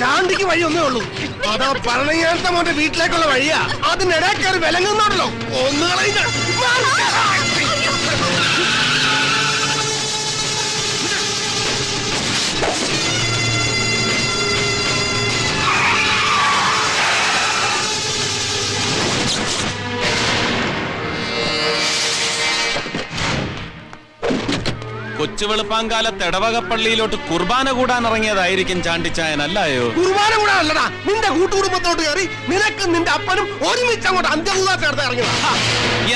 ശാന്തിക്ക് വഴി ഒന്നേ ഉള്ളൂ. അതാ പറഞ്ഞ മോന്റെ വീട്ടിലേക്കുള്ള വഴിയാ. അതിനിടയ്ക്കറി വിലങ്ങുന്നുണ്ടല്ലോ. ഒന്നുകളെ കൊച്ചുവെളുപ്പാങ്കാലത്ത് ഇടവകപ്പള്ളിയിലോട്ട് കുർബാന കൂടാൻ ഇറങ്ങിയതായിരിക്കും ചാണ്ടിച്ചായൻ, അല്ലായോ? കുർബാന കൂടാനല്ലടാ, നിന്റെ കൂട്ടുകുടുംബത്തോട്ട് കയറി നിനക്ക് നിന്റെ അപ്പനും ഒരുമിച്ച് അങ്ങോട്ട് അന്ത്യകുദാശ എടുത്ത് ഇറങ്ങിയതാ.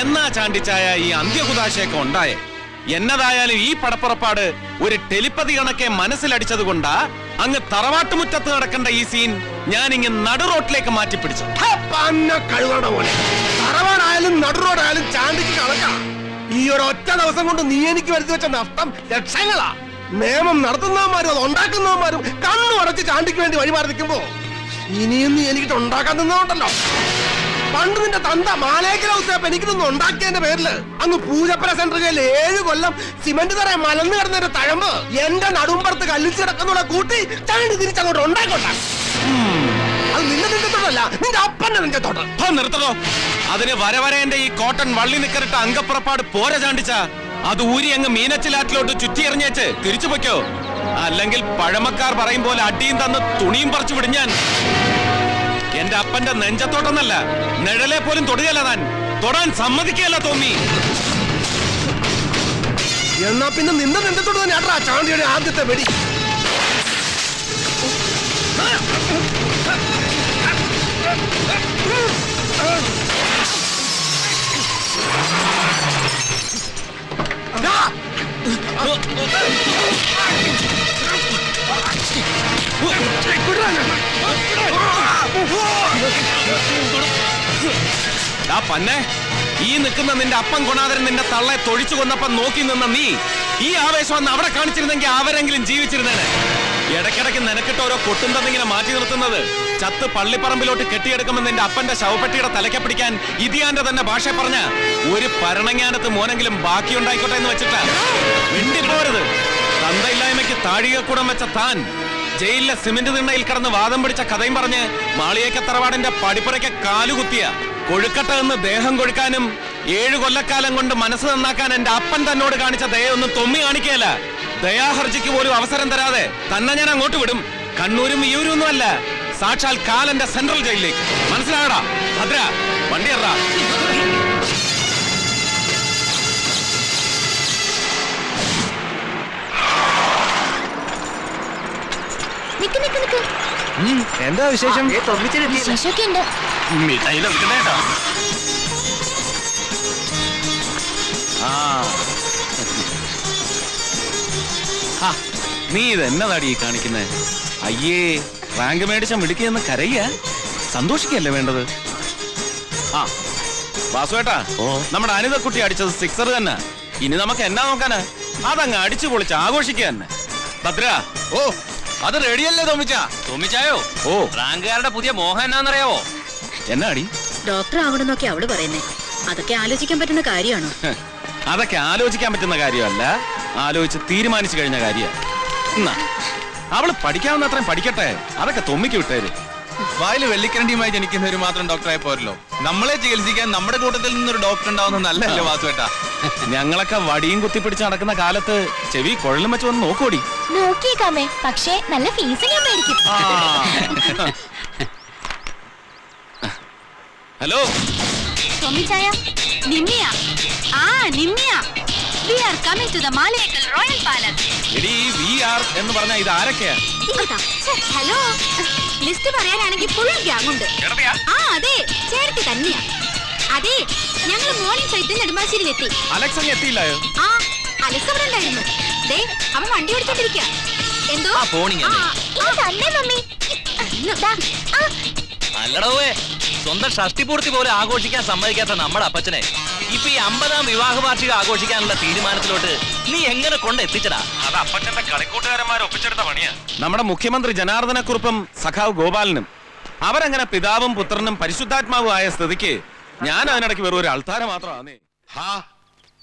എന്നാ ചാണ്ടിച്ചായ ഈ അന്ത്യകുദാശയൊക്കെ ഉണ്ടായേ? എന്നതായാലും ഈ പടപ്പുറപ്പാട് ഒരു ടെലിപ്പതി കണക്കെ മനസ്സിലടിച്ചത് കൊണ്ടാ അങ്ങ് തറവാട്ടുമുറ്റത്ത് നടക്കേണ്ട ഈ സീൻ ഞാൻ ഇങ്ങ് നടുറോട്ടിലേക്ക് മാറ്റിപ്പിടിച്ചു. കഴുകണ പോലെ തറവാടായാലും നടുറോഡായാലും ചാണ്ടിക്ക് കണക്കാ. ഈ ഒരു ഒറ്റ ദിവസം കൊണ്ട് നീ എനിക്ക് വരുത്തി വെച്ച നഷ്ടം ലക്ഷങ്ങളാ. നിയമം നടത്തുന്നവന്മാരും അത് ഉണ്ടാക്കുന്നവന്മാരും കണ്ണു അടച്ച് ചാണ്ടിക്ക് വേണ്ടി വഴിമാറി നിൽക്കുമ്പോ ഇനിയും നീ എനിക്കിട്ട് ഉണ്ടാക്കാൻ നിന്നോണ്ടല്ലോ. പണ്ട് നിന്റെ തന്ത മാലേക്കൽ ഹൗസ് എനിക്ക് നിന്ന് ഉണ്ടാക്കിയതിന്റെ പേരില് അങ്ങ് പൂജപ്പുര സെന്ററിൽ 7 കൊല്ലം സിമന്റ് തറ മലന്ന് കിടന്നൊരു തഴമ്പ് എന്റെ നടുമ്പുറത്ത് കല്ലിച്ച് കിടക്കുന്നൂടെ കൂട്ടി ചാണ്ടി തിരിച്ചങ്ങോട്ട് ഉണ്ടാക്കോട്ടെ. അത് നിന്റെ നെഞ്ചത്തോട്ടല്ല, നിന്റെ അപ്പന്റെ നെഞ്ചത്തോട്ട്. നിർത്തണോ? അതിന് വരവരേന്റെ ഈ കോട്ടൺ വള്ളി നിക്കറിട്ട അംഗപ്പുറപ്പാട് പോര ചാണ്ടിച്ച. അത് ഊരി അങ്ങ് മീനച്ചിലാറ്റിലോട്ട് ചുറ്റിയെറിഞ്ഞേച്ച് തിരിച്ചു പൊയ്ക്കോ. അല്ലെങ്കിൽ പഴമക്കാർ പറയും പോലെ അടിയും തന്ന് തുണിയും പറിച്ചു വിടിഞ്ഞാൻ. എന്റെ അപ്പന്റെ നെഞ്ചത്തോട്ടൊന്നല്ല, നിഴലെ പോലും തൊടുകയല്ല. താൻ തൊടാൻ സമ്മതിക്കല്ല തോന്നി. എന്നാ പിന്നെ നിന്റെ നെഞ്ചത്തോട്ട് തന്നെ ആട്ടാ ചാണ്ടിയുടെ ആദ്യത്തെ വെടി. പന്നെ, ഈ നിൽക്കുന്ന നിന്റെ അപ്പം കൊണാതരൻ നിന്റെ തള്ളെ തൊഴിച്ചു കൊന്നപ്പം നോക്കി നിന്ന നീ ഈ ആവേശം അന്ന് അവിടെ കാണിച്ചിരുന്നെങ്കിൽ അവരെങ്കിലും ജീവിച്ചിരുന്നേനെ. ഇടയ്ക്കിടയ്ക്ക് നിനക്കിട്ട് ഓരോ കൊട്ടും തന്നിങ്ങനെ മാറ്റി നിർത്തുന്നത് ചത്ത് പള്ളിപ്പറമ്പിലോട്ട് കെട്ടിയെടുക്കുമെന്ന് നിന്റെ അപ്പന്റെ ശവപ്പെട്ടിയുടെ തലക്കെ പിടിക്കാൻ ഇതിയാന്റെ തന്നെ ഭാഷ പറഞ്ഞ ഒരു ഭരണജ്ഞാനത്ത് മോനെങ്കിലും ബാക്കിയുണ്ടായിക്കോട്ടെ എന്ന് വെച്ചിട്ടാ മിണ്ടിപ്പോരുത്. തന്തയില്ലായ്മയ്ക്ക് താഴികക്കൂടം വെച്ച താൻ ജയിലിലെ സിമന്റ് തിണ്ണയിൽ കിടന്ന് വാദം പിടിച്ച കഥയും പറഞ്ഞ് മാളിയേക്ക തറവാടിന്റെ പടിപ്പുറയ്ക്ക് കാലുകുത്തിയ കൊഴുക്കട്ട എന്ന് ദേഹം കൊഴുക്കാനും 7 കൊല്ലക്കാലം കൊണ്ട് മനസ്സ് നന്നാക്കാൻ എന്റെ അപ്പൻ തന്നോട് കാണിച്ച ദയൊന്നും തൊമ്മി കാണിക്കുകയല്ല. ദയാഹർജിക്ക് പോലും അവസരം തരാതെ തന്നെ ഞാൻ അങ്ങോട്ട് വിടും. കണ്ണൂരും വിയൂരും ഒന്നും അല്ല, സാക്ഷാൽ കാലന്റെ സെൻട്രൽ ജയിലിലേക്ക്. മനസ്സിലാകടാ ഭദ്ര, വണ്ടിയറാ. എന്താ വിശേഷം? നീ ഇതെന്നതാടി ഈ കാണിക്കുന്നേ? അയ്യേ, റാങ്ക് മേടിച്ച മിടുക്കിയെന്ന് കരയ്യ. സന്തോഷിക്കല്ലേ വേണ്ടത്? ആ വാസുവേട്ടാ, നമ്മുടെ അനിതക്കുട്ടി അടിച്ചത് 6 തന്നെ. ഇനി നമുക്ക് എന്നാ നോക്കാനാ? അതങ്ങ് അടിച്ചു പൊളിച്ച് ആഘോഷിക്കുക തന്നെ. ഭദ്ര, ഓ അത് റെഡിയല്ലേ തോമിച്ചായോ? ഓ, റാങ്കുകാരുടെ പുതിയ മോഹം എന്നാന്നറിയാവോ? എന്നാ അടി? ഡോക്ടർ ആവണമെന്നൊക്കെ അവള് പറയുന്നേ. അതൊക്കെ ആലോചിക്കാൻ പറ്റുന്ന കാര്യമാണോ? അതൊക്കെ ആലോചിക്കാൻ പറ്റുന്ന കാര്യമല്ല, ആലോചിച്ച് തീരുമാനിച്ചു കഴിഞ്ഞ കാര്യ. എന്നാ അവള് പഠിക്കാവുന്ന അത്രയും പഠിക്കട്ടെ. അതൊക്കെ തൊമ്മിക്ക് വിട്ടേര്. വായില് വെള്ളിക്കരണ്ടിയുമായി ജനിക്കുന്നവര് മാത്രം ഡോക്ടറായി പോരല്ലോ. നമ്മളെ ചികിത്സിക്കാൻ നമ്മുടെ കൂട്ടത്തിൽ നിന്നൊരു ഡോക്ടർ ഉണ്ടാവുന്ന നല്ലല്ലോ വാസുവേട്ടാ. ഞങ്ങളൊക്കെ വടിയും കുത്തിപ്പിടിച്ച് നടക്കുന്ന കാലത്ത് ചെവി കുഴലും വെച്ച് വന്ന് നോക്കോടി. നോക്കിയേക്കാമേ, പക്ഷേ നല്ല ഫീസ് ഞാൻ മേടിക്കും. Hello ടോമിച്ചായ, നിമ്മിയ. നിമ്മിയ. We are coming to the Malekal Royal Palace. എടി VR എന്ന് പറഞ്ഞാൽ ഇത് ആരൊക്കെയാ? ഹലോ, ലിസ്റ്റ് പറയാനാണെങ്കിൽ ഫുൾ ഗ്യാങ് ഉണ്ട്. അതെ, ചേർത്ത് തന്നെയാ. അതെ, ഞങ്ങൾ മോർണിംഗ് ഫ്ലൈറ്റ് നെടുമ്പാശ്ശേരിയിലെത്തി. അലക്സ് അങ്ങ് എത്തിയില്ലായോ? അലക്സ് അവിടെ ഉണ്ടായിരുന്നു. അവൻ വണ്ടി ഓടിച്ചോണ്ടിരിക്കുക. എന്തോ അല്ലടോ, സ്വന്തം ഷഷ്ടിപൂർത്തി പോലെ ആഘോഷിക്കാൻ സമ്മതിക്കാത്ത നമ്മുടെ അപ്പച്ചനെ ഇപ്പൊ ഈ 50ാം വിവാഹ വാർഷിക ആഘോഷിക്കാനുള്ള തീരുമാനത്തിലോട്ട് നീ എങ്ങനെ കൊണ്ടെത്തിച്ചടാ? അത് അപ്പച്ചന്റെ കളിക്കൂട്ടുകാരന്മാർ ഒപ്പിച്ചെടുത്ത പണിയാ. നമ്മുടെ മുഖ്യമന്ത്രി ജനാർദ്ദനക്കുറുപ്പും സഖാവ് ഗോപാലനും അവരങ്ങനെ പിതാവും പുത്രനും പരിശുദ്ധാത്മാവും ആയ സ്ഥിതിക്ക് ഞാൻ അതിനിടയ്ക്ക് വെറും ഒരു അൾത്താര മാത്രമാണ്.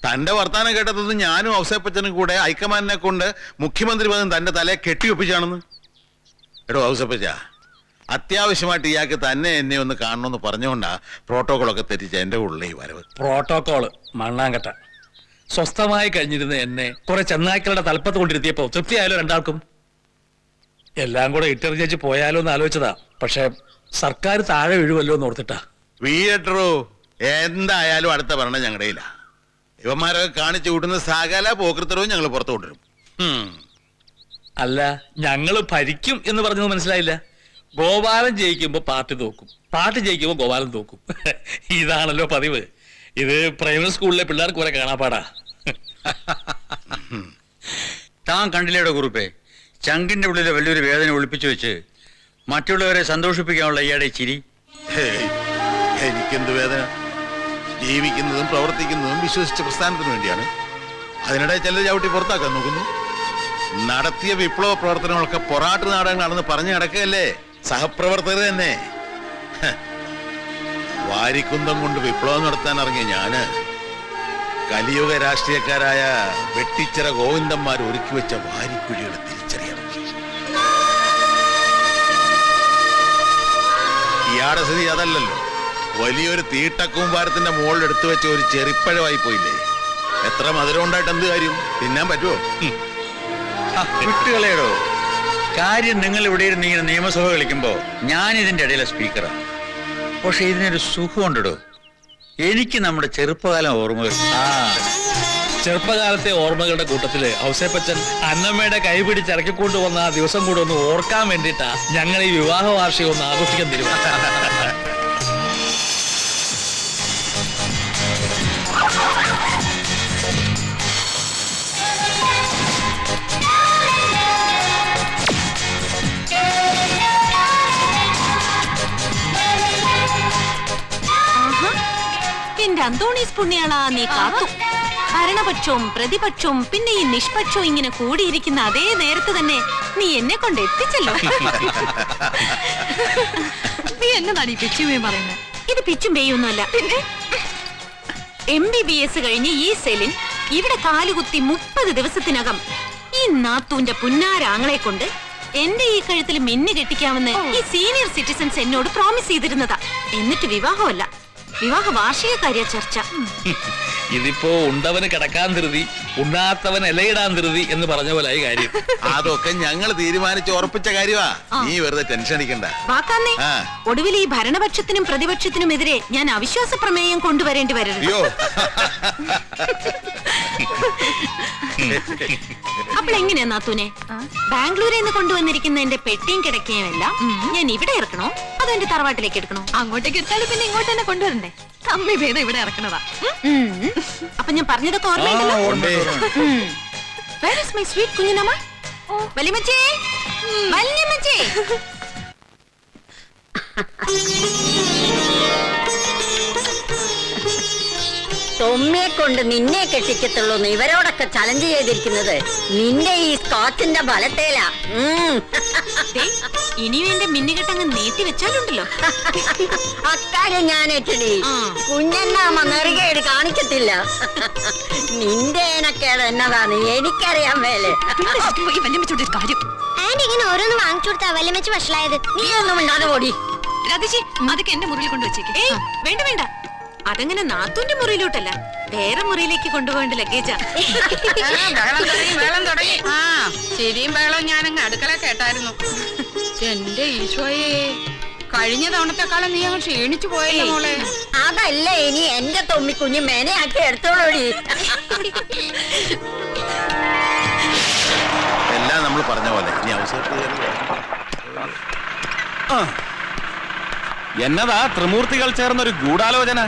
തന്റെ വർത്താനം കേട്ടതൊന്നും ഞാനും ഔസേപ്പച്ചനും കൂടെ ഹൈക്കമാൻഡിനെ കൊണ്ട് മുഖ്യമന്ത്രി പദം തന്റെ തലയെ കെട്ടിയൊപ്പിച്ചാണെന്ന്. എടോ ഔസേപ്പച്ച, അത്യാവശ്യമായിട്ട് ഇയാൾക്ക് തന്നെ എന്നെ ഒന്ന് കാണണമെന്ന് പറഞ്ഞുകൊണ്ടാ പ്രോട്ടോകോളൊക്കെ തെറ്റിച്ച എന്റെ ഉള്ളിൽ ഈ വരവ്. പ്രോട്ടോകോള് മണ്ണാങ്കട്ട. സ്വസ്ഥമായി കഴിഞ്ഞിരുന്ന എന്നെ കുറെ ചെന്നായ്ക്കളുടെ തലപ്പത്ത് കൊണ്ടിരുത്തിയപ്പോ തൃപ്തിയായാലോ രണ്ടാൾക്കും? എല്ലാം കൂടെ ഇട്ടെറിഞ്ഞേച്ച് പോയാലോ എന്ന് ആലോചിച്ചതാ. പക്ഷെ സർക്കാർ താഴെ വീഴുമല്ലോ എന്ന് ഓർത്തിട്ടാ. വീട്ടറോ എന്തായാലും അടുത്ത ഭരണം ഞങ്ങളുടെ ഇല്ല. ഇവന്മാരൊക്കെ കാണിച്ചു കൂട്ടുന്ന സകല പോക്കൃത്തരവും ഞങ്ങൾ പുറത്തു കൊണ്ടുവരും. അല്ല, ഞങ്ങള് ഭരിക്കും എന്ന് പറഞ്ഞത് മനസ്സിലായില്ല. ഗോപാലൻ ജയിക്കുമ്പോ പാർട്ടി തോക്കും, പാർട്ടി ജയിക്കുമ്പോ ഗോപാലൻ തോക്കും. ഇതാണല്ലോ പതിവ്. ഇത് പ്രൈമറി സ്കൂളിലെ പിള്ളേർക്ക് കുറെ കാണാപ്പാടാ. താൻ കണ്ടില്ലേടോ കുറുപ്പേ, ചങ്കിന്റെ ഉള്ളിലെ വലിയൊരു വേദന ഒളിപ്പിച്ചു വെച്ച് മറ്റുള്ളവരെ സന്തോഷിപ്പിക്കാനുള്ള ഇയാടെ ചിരി. ഹേയ്, എനിക്കെന്ത് വേദന? ജീവിക്കുന്നതും പ്രവർത്തിക്കുന്നതും വിശ്വസിച്ച പ്രസ്ഥാനത്തിന് വേണ്ടിയാണ്. അതിനിടെ ചിലർ ചവിട്ടി പുറത്താക്കാൻ നോക്കുന്നു. നടത്തിയ വിപ്ലവ പ്രവർത്തനങ്ങളൊക്കെ പൊറാട്ട് നാടകങ്ങളാണെന്ന് പറഞ്ഞു നടക്കുകയല്ലേ സഹപ്രവർത്തകർ തന്നെ. വാരിക്കുന്തം കൊണ്ട് വിപ്ലവം നടത്താൻ ഇറങ്ങിയ ഞാന് കലിയുഗ രാഷ്ട്രീയക്കാരായ വെട്ടിച്ചിറ ഗോവിന്ദന്മാർ ഒരുക്കി വെച്ച വാരിക്കുഴിയുടെ തിരിച്ചറിയണം. ഇയാടെ സ്ഥിതി അതല്ലല്ലോ. വലിയൊരു തീട്ടക്കൂമ്പാരത്തിന്റെ മുകളിൽ എടുത്തു വെച്ച ഒരു ചെറിപ്പഴമായി പോയില്ലേ. എത്ര മധുരം ഉണ്ടായിട്ട് എന്ത് കാര്യം? തിന്നാൻ പറ്റുമോ? വിട്ടുകളയടോ. കാര്യം നിങ്ങൾ ഇവിടെ ഇരുന്ന് ഇങ്ങനെ നിയമസഭ കളിക്കുമ്പോ ഞാൻ ഇതിന്റെ ഇടയിലെ സ്പീക്കറാ. പക്ഷെ ഇതിനൊരു സുഖമുണ്ടോ. എനിക്ക് നമ്മുടെ ചെറുപ്പകാലം ഓർമ്മകൾ. ചെറുപ്പകാലത്തെ ഓർമ്മകളുടെ കൂട്ടത്തില് ഔസേപ്പച്ചൻ അന്നമ്മയുടെ കൈ പിടിച്ച് ഇറക്കിക്കൊണ്ട് വന്ന ആ ദിവസം കൂടെ ഒന്ന് ഓർക്കാൻ വേണ്ടിയിട്ടാ ഞങ്ങൾ ഈ വിവാഹ വാർഷികം ഒന്ന് ആഘോഷിക്കാൻ തീരുമാനിച്ചത്. എന്റെ അന്തോണീസ് പുണ്യാളാ, നീ കാത്തു. ഭരണപക്ഷവും പ്രതിപക്ഷവും പിന്നെ ഈ നിഷ്പക്ഷവും ഇങ്ങനെ കൂടിയിരിക്കുന്ന അതേ നേരത്ത് തന്നെ നീ എന്നെ കൊണ്ട് എത്തിച്ചല്ലോ. നീ എന്നതാണ് ഈ പിച്ചുമേ പറയുന്നത്? ഇത് പിച്ചും പേയൊന്നുമല്ല. പിന്നെ MBBS കഴിഞ്ഞ് ഈ സെലിൻ ഇവിടെ കാലുകുത്തി 30 ദിവസത്തിനകം ഈ നാത്തൂന്റെ പുന്നാരാങ്ങളെ കൊണ്ട് എന്റെ ഈ കഴുത്തിൽ മിന്നു കെട്ടിക്കാമെന്ന് ഈ സീനിയർ സിറ്റിസൺസ് എന്നോട് പ്രോമിസ് ചെയ്തിരുന്നതാ. എന്നിട്ട് വിവാഹമല്ല, വിവാഹ വാർഷിക കാര്യ ചർച്ച. ഇതിപ്പോ ഉണ്ടവന് കിടക്കാൻ ധൃതി, ഉണ്ണാത്തവൻ ഇലയിടാൻ ധൃതി എന്ന് പറഞ്ഞ പോലെ ഈ കാര്യം. അതൊക്കെ ഞങ്ങൾ തീരുമാനിച്ച് ഉറപ്പിച്ച കാര്യമാ. നീ വെറുതെ ടെൻഷൻ അടിക്കണ്ട. വാക്കാന്നേ, ഒടുവിൽ ഈ ഭരണപക്ഷത്തിനും പ്രതിപക്ഷത്തിനും എതിരെ ഞാൻ അവിശ്വാസ പ്രമേയം കൊണ്ടുവരേണ്ടി വരരുത്. അയ്യോ, അപ്പോൾ എങ്ങനെയാ നാത്തൂനെ? ബാംഗ്ലൂരിൽ നിന്ന് കൊണ്ടുവന്നിരിക്കുന്ന എന്റെ പെട്ടിയും കിടക്കുകയും എല്ലാം ഞാൻ ഇവിടെ ഇറക്കണോ അതോ എന്റെ തറവാട്ടിലേക്ക് എടുക്കണോ? അങ്ങോട്ടേക്ക് എടുത്താലും പിന്നെ ഇങ്ങോട്ട് തന്നെ കൊണ്ടുവരണ്ടേ? കമ്മി ഭേദം ഇവിടെ ഇറക്കണതാ. അപ്പൊ ഞാൻ പറഞ്ഞതൊക്കെ ഓർമ്മയുണ്ടല്ലോ. Where is my sweet കുഞ്ഞിനമ്മ? വലിയമ്മച്ചേ, വലിയമ്മച്ചേ. തൊമ്മിയെ കൊണ്ട് നിന്നെ കെട്ടിക്കത്തുള്ളൂ എന്ന് ഇവരോടൊക്കെ ചലഞ്ച് ചെയ്തിരിക്കുന്നത് നിന്റെ ഈ സ്കോച്ചിന്റെ ബലത്തേലാ. ഇനിയും എന്റെ മിന്നുകെട്ടങ്ങ് നീട്ടി വെച്ചാലുണ്ടല്ലോ. അക്കാര്യം ഞാൻ ഏറ്റടി. കുഞ്ഞന്നാമ നെറുകേട് കാണിക്കത്തില്ല. നിന്റെ ഏനക്കേട് എന്നതാന്ന് എനിക്കറിയാൻ മേലെ. ആന്റി ഇങ്ങനെ ഓരോന്ന് വാങ്ങിച്ചു കൊടുത്താ വല്യമ്മച്ച് വഷളായത്. നീ ഒന്നും ഉണ്ടാതെ ഓടി. രാധേശി, അതൊക്കെ എന്റെ മുറിയിൽ കൊണ്ടുവച്ചേക്ക്. വേണ്ട വേണ്ട, അതങ്ങനെ നാത്തൂന്റെ മുറിയിലോട്ടല്ല, വേറെ മുറിയിലേക്ക് കൊണ്ടുപോകേണ്ട ലഗേജാ. വെള്ളം തുടങ്ങി. ശരിയും ബഹളം ഞാനങ്ങ് അടുക്കള കേട്ടായിരുന്നു. എന്റെ ഈശോയെ, കഴിഞ്ഞ തവണത്തെക്കാലം നീ അങ്ങ് ക്ഷീണിച്ചു പോയല്ലോ മോളെ. അതല്ല, ഇനി എന്റെ തൊമ്മി കുഞ്ഞ് മേനയാക്കി എടുത്തോളൂടി. എല്ലാം നമ്മൾ പറഞ്ഞ പോലെ ഇനി അവസരത്തിൽ എന്നതാ ത്രിമൂർത്തികൾ ചേർന്നൊരു ഗൂഢാലോചന.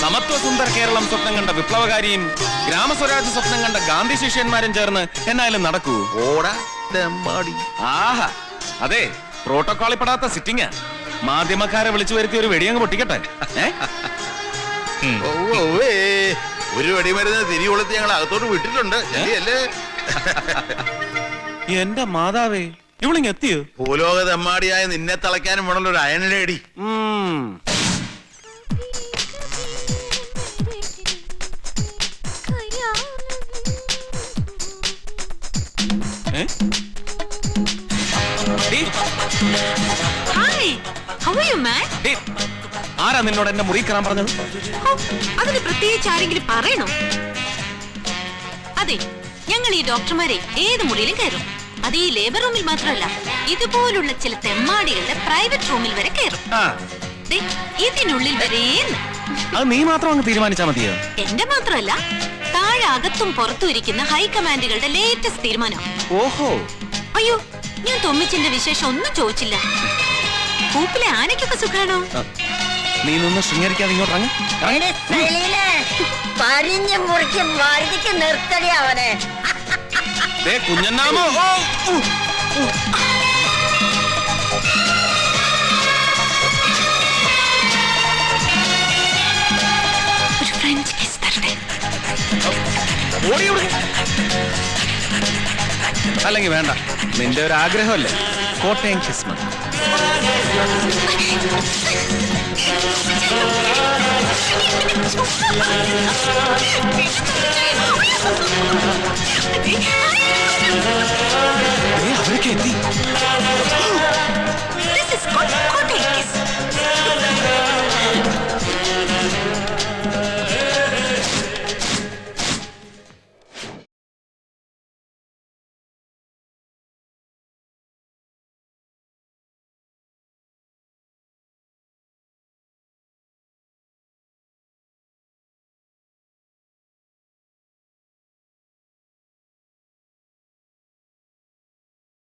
സമത്വ സുന്ദർ കേരളം സ്വപ്നം കണ്ട വിപ്ലവകാരിയും ഗ്രാമസ്വരാജ് സ്വപ്നം കണ്ട ഗാന്ധി ശിഷ്യന്മാരും ചേർന്ന് എന്നാലും നടക്കൂ. ഓടാ തെമ്മാടി. ആഹാ, അതെ, പ്രോട്ടോക്കോളിൽ പെടാത്ത സിറ്റിംഗ്. മാധ്യമക്കാരെ വിളിച്ചു വരുത്തി ഒരു വെടിയങ്ങ് പൊട്ടിക്കട്ടെ. ഒരു വെടിമരുന്ന് തിരി കൊളുത്തി ഞങ്ങൾ അകത്തോട്ട് വിട്ടിട്ടുണ്ട്. അല്ലേ എന്റെ മാതാവേ, ഇവളിങ് എത്തിയോ? ഭൂലോക തെമ്മാടിയായ നിന്നെ തളയ്ക്കാനും വേണമല്ലോ ഒരു അയണിലേടി. Hi how are you, man? ഏയ്, ആരാ നിന്നോട് എന്നെ മുറി കയറാൻ പറഞ്ഞത്? ഹോ, അതിന് പ്രത്യേകിച്ച് ആരെങ്കിലും പറയണോ? അതെ, ഞങ്ങൾ ഈ ഡോക്ടർമാരെ ഏത് മുറിയിലും കയറും. അത് ഈ ലേബർ റൂമിൽ മാത്രമല്ല, ഇതുപോലുള്ള ചില തെമ്മാടികളുടെ പ്രൈവറ്റ് റൂമിൽ വരെ കയറും. ആ, ദേ, ഇതിനുള്ളിൽ വരേന്ന്. അത് നീ മാത്രം അങ്ങ് തീരുമാനിച്ചാ മതിയോ? എന്റെ മാത്രമല്ല, താഴെ അകത്തും പുറത്തും ഇരിക്കുന്ന ഹൈക്കമാൻഡുകളുടെ ലേറ്റസ്റ്റ് തീരുമാനം. ഓഹോ, അയ്യോ, ഞാൻ തൊമ്മിച്ചിന്റെ വിശേഷം ഒന്നും ചോദിച്ചില്ല. കൂപ്പിലെ ആനയ്ക്കൊക്കെ സുഖാണോ? നീ നിന്ന് ശൃംഗരിക്കാതെ ഇങ്ങോട്ടങ്ങ് പരിഞ്ഞ് മുറിക്ക് വരുതിക്ക് നിർത്തടി അവനെ. കുഞ്ഞന്നാമോ. ഒരു ഫ്രഞ്ച് കിസ് തരട്ടെ. അല്ലെങ്കിൽ വേണ്ട, നിന്റെ ഒരു ആഗ്രഹമല്ലേ, കോട്ടയം കിസ്മ.